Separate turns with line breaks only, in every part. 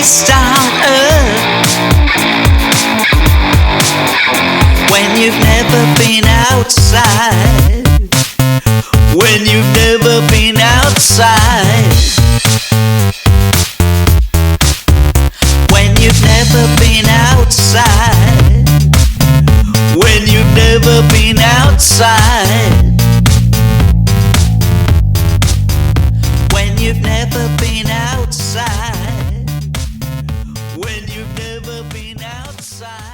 best on earth. When you've never been outside. When you've never been outside. When you've never been outside. When you've never been outside. When you've never been outside. When you've never been outside.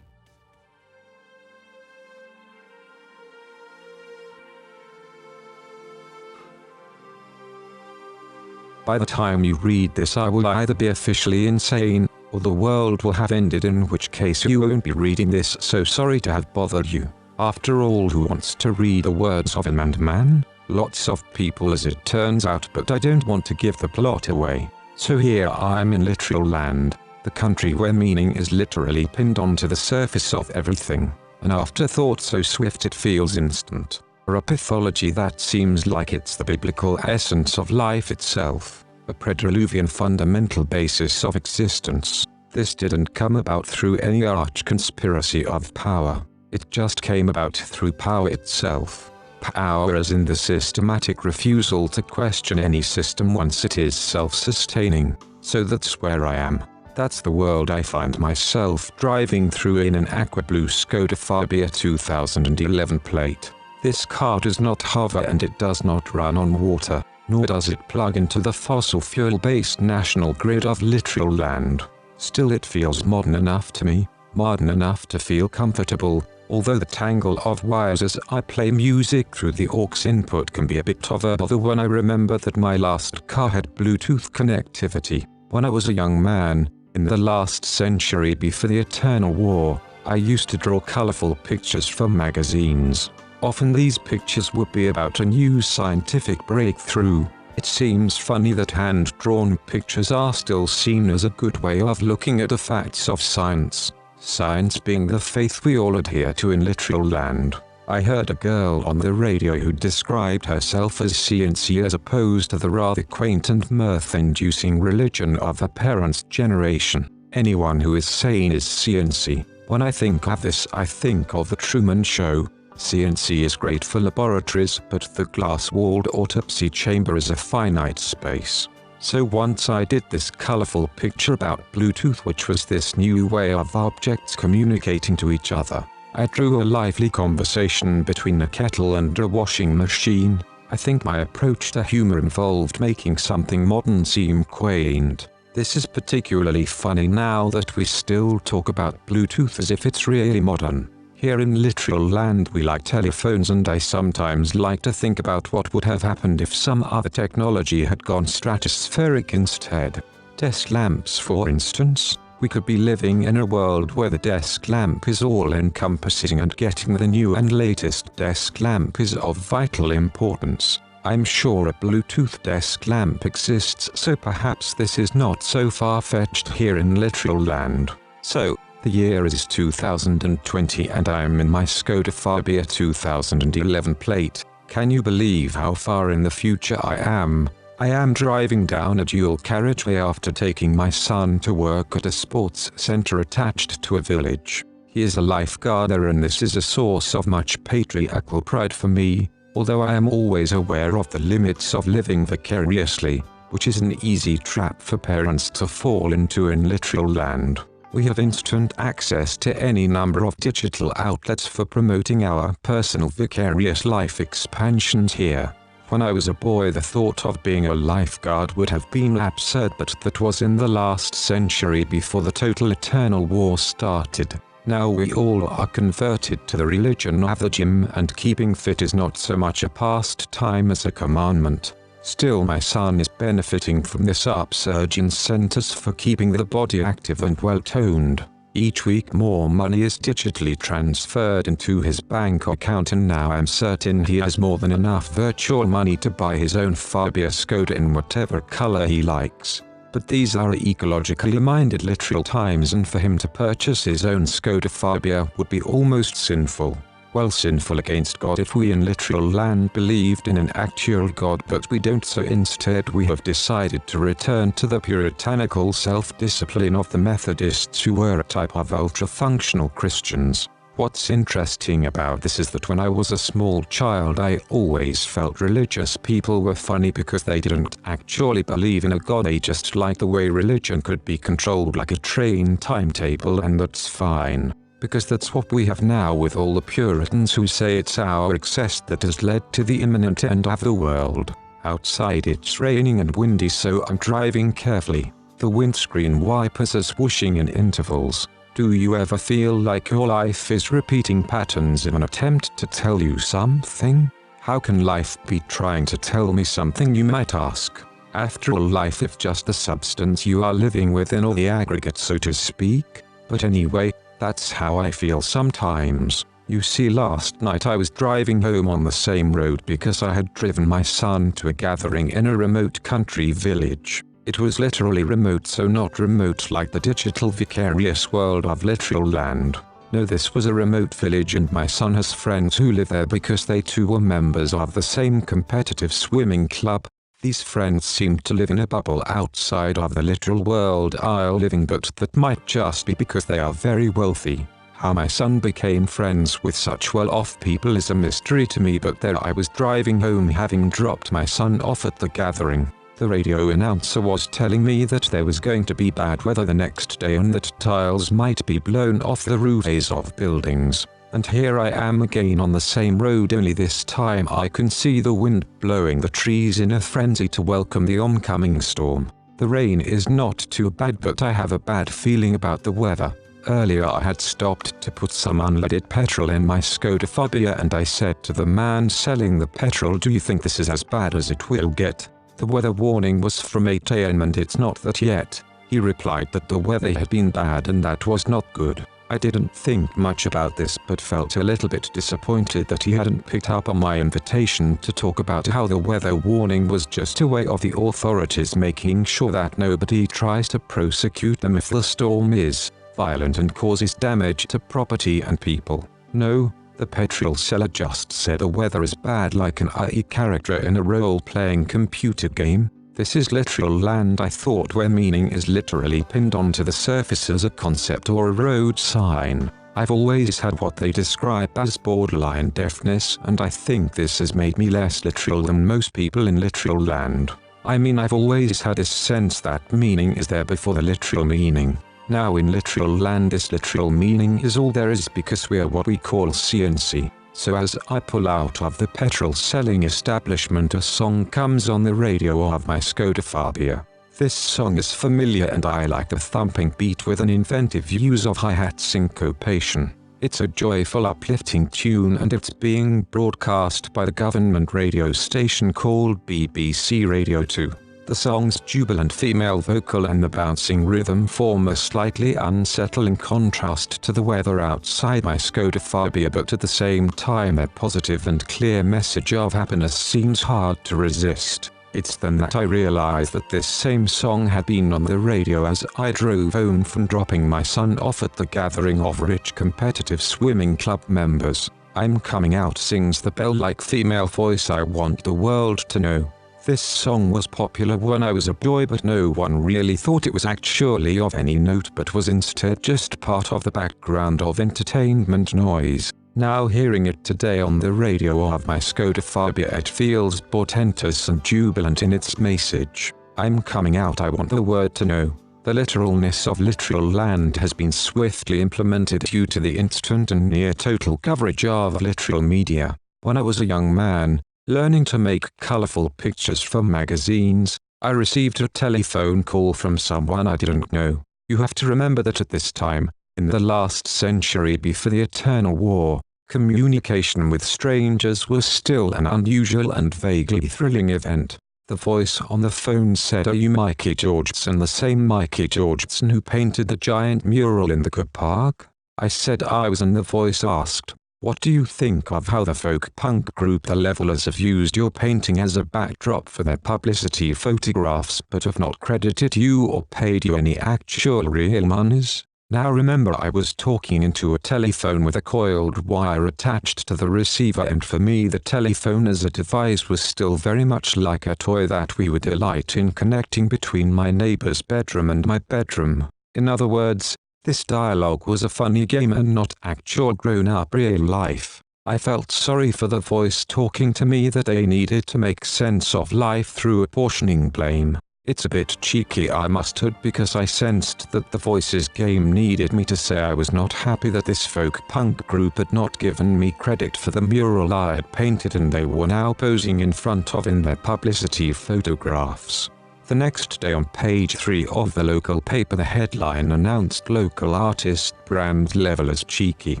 By the time you read this, I will either be officially insane, or the world will have ended, in which case you won't be reading this, so sorry to have bothered you. After all, who wants to read the words of a man? Lots of people, as it turns out, but I don't want to give the plot away. So here I am in literal land, the country where meaning is literally pinned onto the surface of everything. An afterthought so swift it feels instant. Or a pathology that seems like it's the biblical essence of life itself, a predriluvian fundamental basis of existence. This didn't come about through any arch conspiracy of power. It just came about through power itself. Power as in the systematic refusal to question any system once it is self-sustaining. So that's where I am. That's the world I find myself driving through in an aqua blue Skoda Fabia 2011 plate. This car does not hover and it does not run on water, nor does it plug into the fossil fuel-based national grid of literal land. Still, it feels modern enough to me, modern enough to feel comfortable, although the tangle of wires as I play music through the aux input can be a bit of a bother when I remember that my last car had Bluetooth connectivity. When I was a young man, in the last century before the Eternal War, I used to draw colorful pictures for magazines. Often these pictures would be about a new scientific breakthrough. It seems funny that hand-drawn pictures are still seen as a good way of looking at the facts of science. Science being the faith we all adhere to in literal land. I heard a girl on the radio who described herself as CNC as opposed to the rather quaint and mirth-inducing religion of her parents' generation. Anyone who is sane is CNC. When I think of this, I think of the Truman Show. CNC is great for laboratories, but the glass-walled autopsy chamber is a finite space. So once I did this colorful picture about Bluetooth, which was this new way of objects communicating to each other. I drew a lively conversation between a kettle and a washing machine. I think my approach to humor involved making something modern seem quaint. This is particularly funny now that we still talk about Bluetooth as if it's really modern. Here in literal land we like telephones, and I sometimes like to think about what would have happened if some other technology had gone stratospheric instead. Desk lamps, for instance. We could be living in a world where the desk lamp is all-encompassing, and getting the new and latest desk lamp is of vital importance. I'm sure a Bluetooth desk lamp exists, so perhaps this is not so far-fetched here in literal land. So, the year is 2020 and I'm in my Skoda Fabia 2011 plate. Can you believe how far in the future I am? I am driving down a dual carriageway after taking my son to work at a sports center attached to a village. He is a lifeguarder, and this is a source of much patriarchal pride for me, although I am always aware of the limits of living vicariously, which is an easy trap for parents to fall into in literal land. We have instant access to any number of digital outlets for promoting our personal vicarious life expansions here. When I was a boy, the thought of being a lifeguard would have been absurd, but that was in the last century before the total eternal war started. Now we all are converted to the religion of the gym, and keeping fit is not so much a pastime as a commandment. Still, my son is benefiting from this upsurge in centers for keeping the body active and well-toned. Each week more money is digitally transferred into his bank account, and now I'm certain he has more than enough virtual money to buy his own Fabia Skoda in whatever color he likes. But these are ecologically minded literal times, and for him to purchase his own Skoda Fabia would be almost sinful. Well, sinful against God if we in literal land believed in an actual God, but we don't, so instead we have decided to return to the puritanical self-discipline of the Methodists, who were a type of ultra-functional Christians. What's interesting about this is that when I was a small child I always felt religious people were funny because they didn't actually believe in a God. They just liked the way religion could be controlled like a train timetable, and that's fine, because that's what we have now with all the Puritans who say it's our excess that has led to the imminent end of the world. Outside it's raining and windy, so I'm driving carefully. The windscreen wipers are swooshing in intervals. Do you ever feel like your life is repeating patterns in an attempt to tell you something? How can life be trying to tell me something, you might ask? After all, life is just the substance you are living within, or the aggregate, so to speak. But anyway, that's how I feel sometimes. You see, last night I was driving home on the same road because I had driven my son to a gathering in a remote country village. It was literally remote, so not remote like the digital vicarious world of literal land. No, this was a remote village, and my son has friends who live there because they too were members of the same competitive swimming club. These friends seemed to live in a bubble outside of the literal world I'll living, but that might just be because they are very wealthy. How my son became friends with such well-off people is a mystery to me, but there I was driving home having dropped my son off at the gathering. The radio announcer was telling me that there was going to be bad weather the next day and that tiles might be blown off the roofs of buildings. And here I am again on the same road, only this time I can see the wind blowing the trees in a frenzy to welcome the oncoming storm. The rain is not too bad, but I have a bad feeling about the weather. Earlier I had stopped to put some unleaded petrol in my Skoda Fabia, and I said to the man selling the petrol, "Do you think this is as bad as it will get?" The weather warning was from 8 AM and it's not that yet. He replied that the weather had been bad and that was not good. I didn't think much about this, but felt a little bit disappointed that he hadn't picked up on my invitation to talk about how the weather warning was just a way of the authorities making sure that nobody tries to prosecute them if the storm is violent and causes damage to property and people. No. The petrol seller just said the weather is bad like an AI character in a role-playing computer game. This is literal land, I thought, where meaning is literally pinned onto the surface as a concept or a road sign. I've always had what they describe as borderline deafness, and I think this has made me less literal than most people in literal land. I mean, I've always had a sense that meaning is there before the literal meaning. Now in literal land, this literal meaning is all there is because we are what we call CNC. So as I pull out of the petrol selling establishment, a song comes on the radio of my Skoda Fabia. This song is familiar and I like the thumping beat with an inventive use of hi-hat syncopation. It's a joyful, uplifting tune, and it's being broadcast by the government radio station called BBC Radio 2. The song's jubilant female vocal and the bouncing rhythm form a slightly unsettling contrast to the weather outside my Skoda Fabia, but at the same time a positive and clear message of happiness seems hard to resist. It's then that I realized that this same song had been on the radio as I drove home from dropping my son off at the gathering of rich competitive swimming club members. "I'm coming out," sings the bell-like female voice. "I want the world to know." This song was popular when I was a boy, but no one really thought it was actually of any note, but was instead just part of the background of entertainment noise. Now hearing it today on the radio of my Skoda Fabia, it feels portentous and jubilant in its message. "I'm coming out, I want the world to know." The literalness of literal land has been swiftly implemented due to the instant and near total coverage of literal media. When I was a young man, learning to make colorful pictures for magazines, I received a telephone call from someone I didn't know. You have to remember that at this time, in the last century before the Eternal War, communication with strangers was still an unusual and vaguely thrilling event. The voice on the phone said, "Are you Mikey Georgeson, the same Mikey Georgeson who painted the giant mural in the Coop Park?" I said I was, and the voice asked, "What do you think of how the folk punk group The Levelers have used your painting as a backdrop for their publicity photographs but have not credited you or paid you any actual real monies?" Now remember, I was talking into a telephone with a coiled wire attached to the receiver, and for me the telephone as a device was still very much like a toy that we would delight in connecting between my neighbor's bedroom and my bedroom. In other words, this dialogue was a funny game and not actual grown-up real life. I felt sorry for the voice talking to me that they needed to make sense of life through apportioning blame. It's a bit cheeky, I must admit, because I sensed that the voice's game needed me to say I was not happy that this folk punk group had not given me credit for the mural I had painted and they were now posing in front of in their publicity photographs. The next day on page 3 of the local paper, the headline announced local artist brand level as cheeky.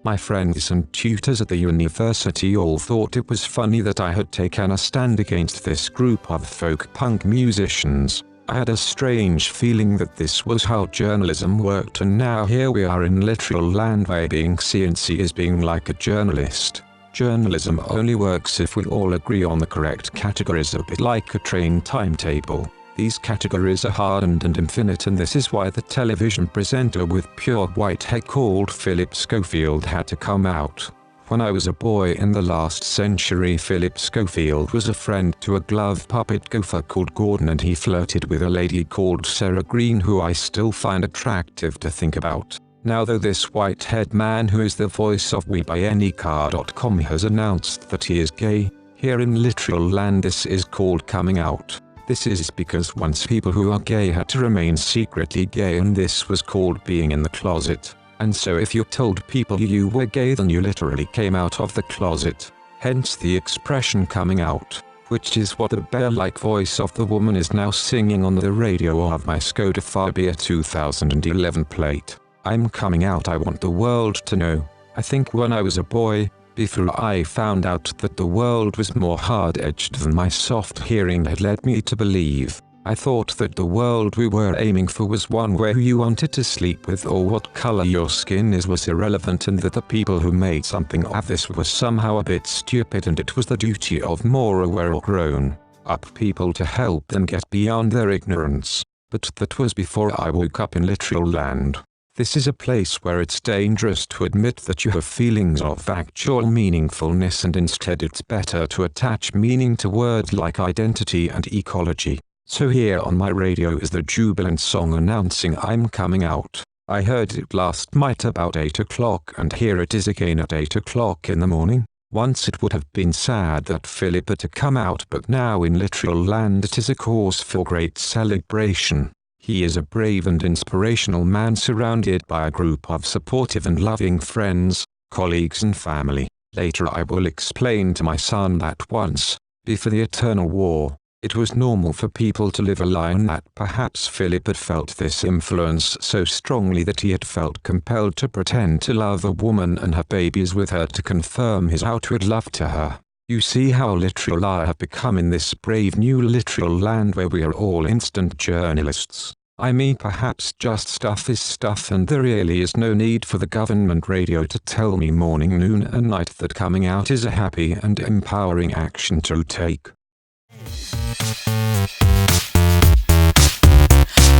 My friends and tutors at the university all thought it was funny that I had taken a stand against this group of folk punk musicians. I had a strange feeling that this was how journalism worked, and now here we are in literal land where being CNC is being like a journalist. Journalism only works if we all agree on the correct categories, a bit like a train timetable. These categories are hardened and infinite, and this is why the television presenter with pure white hair called Philip Schofield had to come out. When I was a boy in the last century, Philip Schofield was a friend to a glove puppet gopher called Gordon, and he flirted with a lady called Sarah Green, who I still find attractive to think about. Now though, this white-haired man who is the voice of WeBuyAnyCar.com has announced that he is gay. Here in literal land this is called coming out. This is because once people who are gay had to remain secretly gay, and this was called being in the closet. And so if you told people you were gay, then you literally came out of the closet. Hence the expression coming out, which is what the bear-like voice of the woman is now singing on the radio of my Skoda Fabia 2011 plate. I'm coming out, I want the world to know. I think when I was a boy, before I found out that the world was more hard-edged than my soft hearing had led me to believe, I thought that the world we were aiming for was one where who you wanted to sleep with or what color your skin is was irrelevant, and that the people who made something of this were somehow a bit stupid, and it was the duty of more aware or grown-up people to help them get beyond their ignorance. But that was before I woke up in literal land. This is a place where it's dangerous to admit that you have feelings of actual meaningfulness, and instead it's better to attach meaning to words like identity and ecology. So here on my radio is the jubilant song announcing I'm coming out. I heard it last night about 8 o'clock, and here it is again at 8 o'clock in the morning. Once it would have been sad that Philip had to come out, but now in literal land it is a cause for great celebration. He is a brave and inspirational man surrounded by a group of supportive and loving friends, colleagues and family. Later I will explain to my son that once, before the eternal war, it was normal for people to live a lie, and that perhaps Philip had felt this influence so strongly that he had felt compelled to pretend to love a woman and have babies with her to confirm his outward love to her. You see how literal I have become in this brave new literal land where we are all instant journalists. I mean, perhaps just stuff is stuff, and there really is no need for the government radio to tell me morning, noon and night that coming out is a happy and empowering action to take.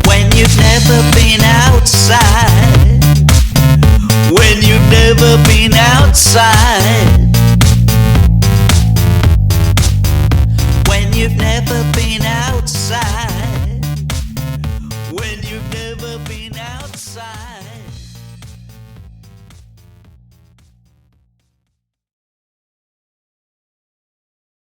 When you've never been outside, when you've never been outside, when you've never been outside, when you've never been outside.